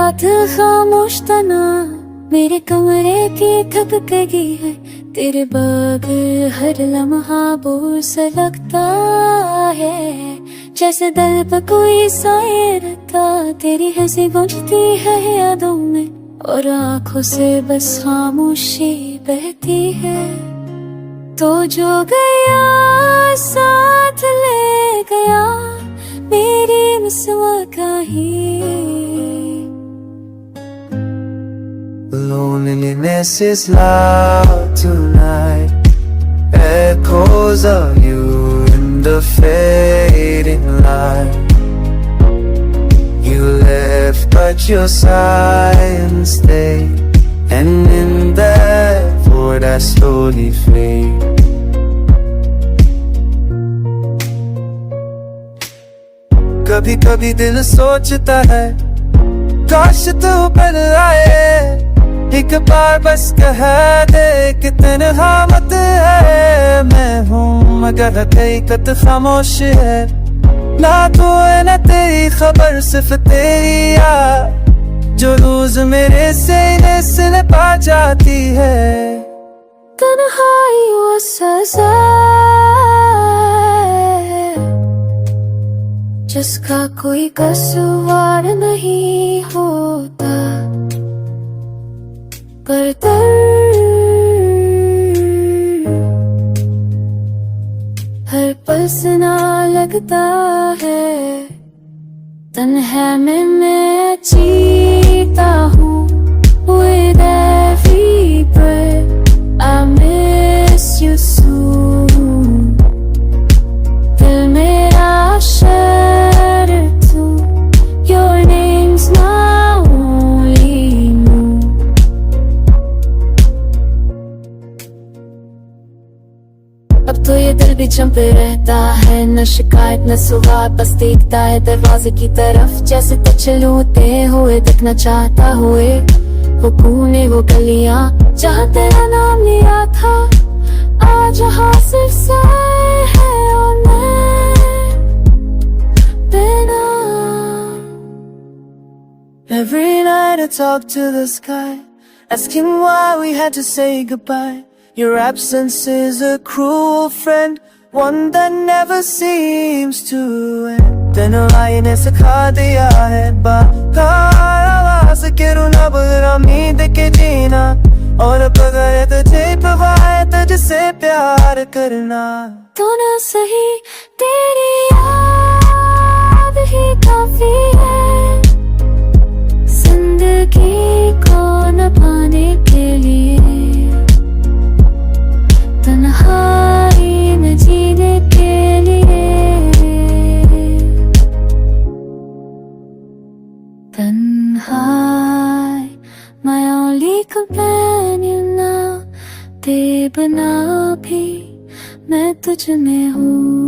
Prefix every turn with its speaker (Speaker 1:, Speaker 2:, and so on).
Speaker 1: रात खामोश तना मेरे कमरे की थक गई है। तेरे बगैर हर लम्हा बोझ सा लगता है, जैसे दिल पर कोई साए रहता। तेरी हंसी गूंजती है यादों में और आंखों से बस खामोशी बहती है। तो जो गया साथ ले गया मेरी नस्वा का ही।
Speaker 2: Loneliness is loud tonight, echoes of you in the fading light. You left but your silence stayed, and in that void I slowly fade. कभी कभी दिल सोचता है काश तू बन आए, एक बार बस कह दे कि तन्हा मत है। मैं हूँ मगर हकीकत खामोश है, ना तू है ना तेरी खबर, सिर्फ तेरी याद जो रोज मेरे सीने से पा जाती है।
Speaker 1: तन्हाई वो सजा जिसका कोई कसूर नहीं होता, पर हर पल सुना लगता है। तन्हा में मैं जीता हूँ with every breath, I miss you soon। दिल मेरा शहर तू, your name's my only moon। अब तो ये दिल भी चंपे रहता है, न शिकायत न सुहाग, बस देखता है दरवाजे की तरफ। जैसे तो चलते हुए दिखना चाहता हुए वो कूने वो गलियां जहाँ तेरा नाम लिया था। आज यहाँ सिर्फ साए है और मैं बिना।
Speaker 2: Every night I talk to the sky, asking why we had to say goodbye. Your absence is a cruel friend, one that never seems to end। तन्हाई ने सिखा दिया है आवाज के रोना बगैर उम्मीद के जीना, और बगैर तुझे पवाए तुझसे प्यार करना।
Speaker 1: तो ना सही तेरी याद ही काफी है जिंदगी को न पाने के लिए, तन्हाई में जीने के लिए। तन्हाई my only companion now, तेरे बिना भी मैं तुझ में हूँ।